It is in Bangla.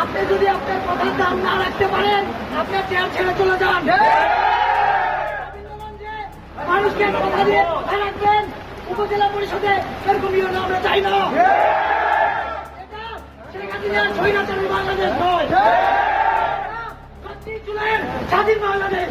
আপনি যদি আপনার কথার দাম না রাখতে পারেন আপনার চেয়ার ছেড়ে চলে যান। মানুষকে কথা দিয়ে কথা রাখবেন, উপজেলা পরিষদে এরকম নিয়ম আমরা চাই না। এটা শেখ হাসিনার স্বৈরাচারী বাংলাদেশ নয়, 30 জুলাইয়ের স্বাধীন বাংলাদেশ।